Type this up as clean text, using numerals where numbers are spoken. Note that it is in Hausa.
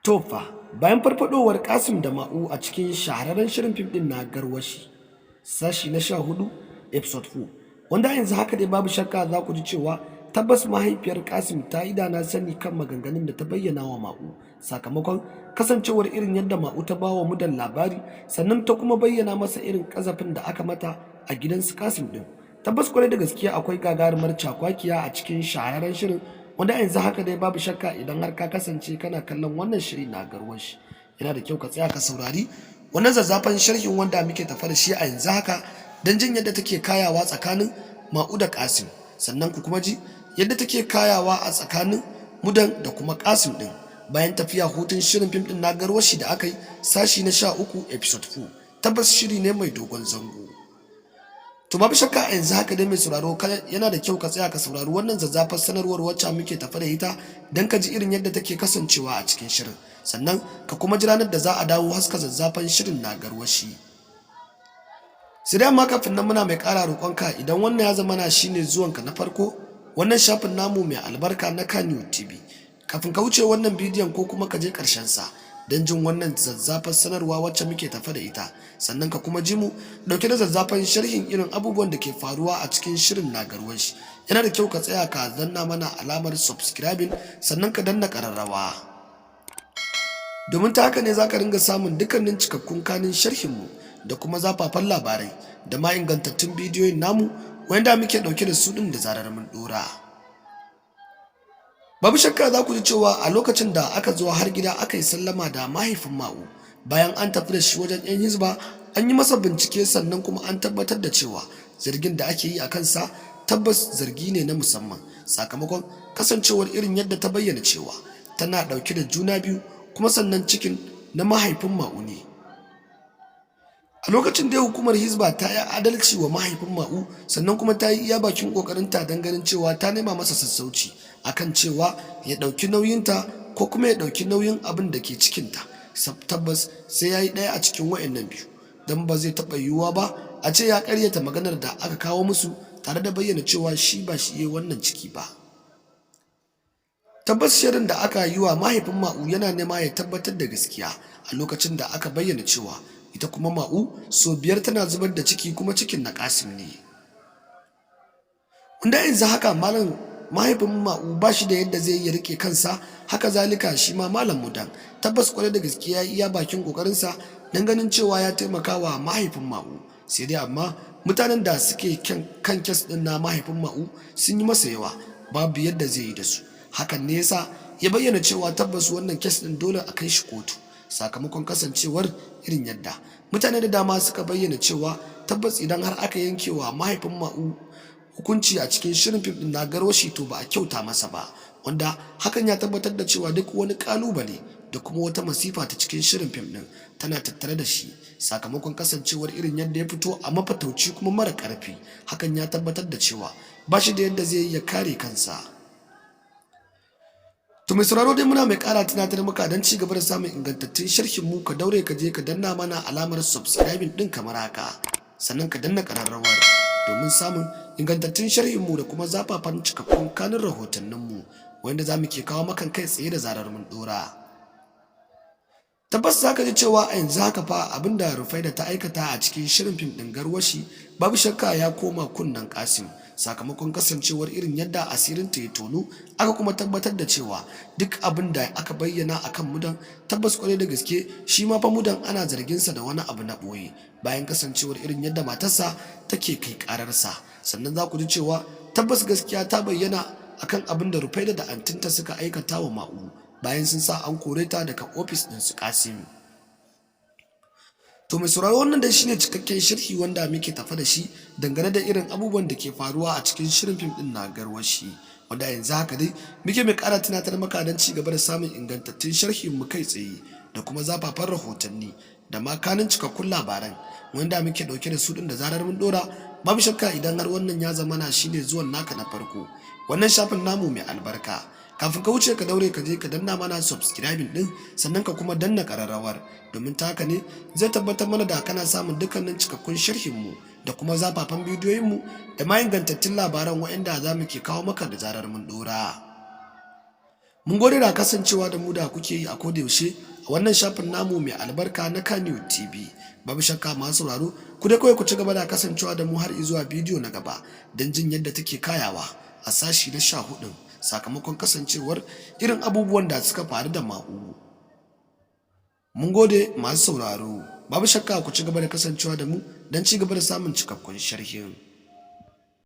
Tofa, bayan farfadowar Kasim da Ma'u a cikin shahararren shirin fim din na Garwashi, sashi na 14, episode 4, wanda yanzu haka dai babu shakka za ku ji cewa tabbas mahaifiyar Kasim ta yi da na sani kan maganganun da ta bayyana wa Ma'u sakamakon kasancewar irin yadda Ma'u ta bawa mudan labari sannan ta kuma bayyana masa irin kazafin da aka mata a gidansu Kasim din. Tabbas kwarai da gaskiya akwai gagarumar cakwakiya a cikin shahararren shirin wanda yanzu haka dai babu shakka idan har ka kasance kana kallon wannan shiri na Garwashi, yana da kyau ka tsaya ka saurari wannan zazzafan sharhin wanda muke tafa da shi a yanzu haka don jin yadda take kayawa tsakanin Ma'u da Kasim, sannan ku kuma ji yadda take kayawa a tsakanin Mudan da kuma Kasim din bayan tafiya hutun shirin fim din na Garwashi da aka yi sashi na 13 episode 4. Tabbas shiri ne mai dogon zango. To babu shakka a yanzu haka dai mai sauraro yana da kyau ka tsaya ka saurari wannan zazzafar sanarwar wacce muke tafa da ita don ka ji irin yadda take kasancewa a cikin shirin, sannan ka kuma ji ranar da za a dawo haska zazzafan shirin na Garwashi. Sai dai amma kafin nan muna mai ƙara roƙonka idan wannan ya zama na shine zuwanka na farko wannan shafin namu mai albarka na Kannywood TV, kafin ka wuce wannan bidiyon ko kuma ka je ƙarshen sa don jin wannan zazzafar sanarwa wacce muke tafa da ita, sannan ka kuma ji mu dauke da zazzafan sharhin irin abubuwan da ke faruwa a cikin shirin na Garwashi. Yana da kyau ka tsaya ka danna mana alamar subscribing sannan ka danna kararrawa, domin ta haka ne za ka ringa samun dukkanin cikakkun kanin sharhinmu da kuma zafafan labarai da ma ingantattun bidiyoyin namu wanda muke dauke da su din da zarar mun dora. Babu shakka za ku ji cewa a lokacin da aka zo har gida aka yi sallama da mahaifin Ma'u bayan an tafi da shi wajen 'yan hizba an yi masa bincike sannan kuma an tabbatar da cewa zargin da ake yi a kansa tabbas zargi ne na musamman sakamakon kasancewar irin yadda ta bayyana cewa tana ɗauke da juna biyu kuma sannan cikin na mahaifin Ma'u ne. A lokacin da hukumar hizba ta yi adalci wa mahaifin Ma'u sannan kuma ta yi iya bakin kokarinta don ganin cewa ta nema masa sassauci akan cewa ya ɗauki nauyinta ko kuma ya ɗauki nauyin abin da ke cikinta. Tabbas sai ya yi ɗaya a cikin wa'annan biyu don ba zai taɓa yiwuwa ba a ce ya ƙaryata maganar da aka kawo musu tare da bayyana cewa shi ba shi yi wannan ciki ba. Tabbas shirin da aka yi wa mahaifin Ma'u yana nema ya tabbatar da gaskiya a lokacin da aka bayyana cewa ita kuma Ma'u sau 5 tana zubar da ciki kuma cikin na Kasim ne. Wanda yanzu haka mahaifin Ma'u ba shi da yadda zai iya rike kansa, haka zalika shi ma malam Mudan tabbas kwarai da gaskiya iya bakin kokarinsa don ganin cewa ya taimaka wa mahaifin Ma'u, sai dai amma mutanen da suke kan kes din na mahaifin Ma'u sun yi masa yawa babu yadda zai yi da su. Hakan ne yasa ya bayyana cewa tabbas wannan kes din dole a kai shi kotu sakamakon kasancewar irin yadda mutane da dama suka bayyana cewa tabbas idan har aka yanke wa mahaifin Ma'u hukunci a cikin shirin fim din na Garwashi to ba a kyauta masa ba, wanda hakan ya tabbatar da cewa duk wani kalubale da kuma wata masifa ta cikin shirin fim din tana tattare da shi sakamakon kasancewar irin yadda ya fito a mafatauci kuma mara karfi. Hakan ya tabbatar da cewa ba shi da yadda zai yi ya kare kansa. To mai sauraro dai muna mai kara tunatar maka don ci gaba da samun ingantattun sharhin mu ka daure ka je ka danna mana alamar subscribing din kamar haka, sannan ka danna kararrawar domin samun ingantattun sharhin mu da kuma zafafan cikakkun kanin rahotannin mu wanda za mu ke kawo maka kai tsaye da zarar mun dora. Tabbas za ka ji cewa a yanzu haka fa abinda Rufaida ta aikata a cikin shirin fim din Garwashi babu shakka ya koma kunnen Kasim sakamakon kasancewar irin yadda asirinta ya tonu, aka kuma tabbatar da cewa duk abin da aka bayyana akan Mudan tabbas kwarai da gaske shi ma fa Mudan ana zarginsa da wani abu na ɓoye bayan kasancewar irin yadda matarsa take kai ƙararsa. Sannan za ku ji cewa tabbas gaskiya ta bayyana akan abin da Rufaida da antinta suka aikata wa Ma'u bayan sun sa an kore ta daga ofis ɗin su Kasim. To mai sauraro wannan dai shine cikakken sharhi wanda muke tafa da shi dangane da irin abubuwan da ke faruwa a cikin shirin fim din na Garwashi, wanda yanzu haka dai muke mai ƙara tunatar maka don ci gaba da samun ingantattun sharhin mu kai tsaye da kuma zafafan rahotanni da ma kanin cikakkun labaran wanda muke dauke da su din da zarar mun dora. Babu shakka idan har wannan ya zama na shine zuwan naka na farko wannan shafin namu mai albarka, kafin ka wuce ka daure ka je ka danna mana subscribing din sannan ka kuma danna kararrawar, domin ta haka ne zai tabbatar mana da kana samun dukkanin cikakkun sharhin mu da kuma zafafan bidiyoyin mu da ma ingantattun labaran waɗanda za mu ke kawo maka da zarar mun dora. Mun gode da kasancewa da mu da kuke yi a kodayaushe a wannan shafin namu mai albarka na Kannywood TV. Babu shakka masu sauraro, ku da kawai ku ci gaba da kasancewa da mu har zuwa bidiyo na gaba don jin yadda take kayawa a sashi na 14 sakamakon kasancewar irin abubuwan da suka faru da Ma'u. Mun gode masu sauraro, babu shakka ku ci gaba da kasancewa da mu don ci gaba da samun cikakkun sharhin.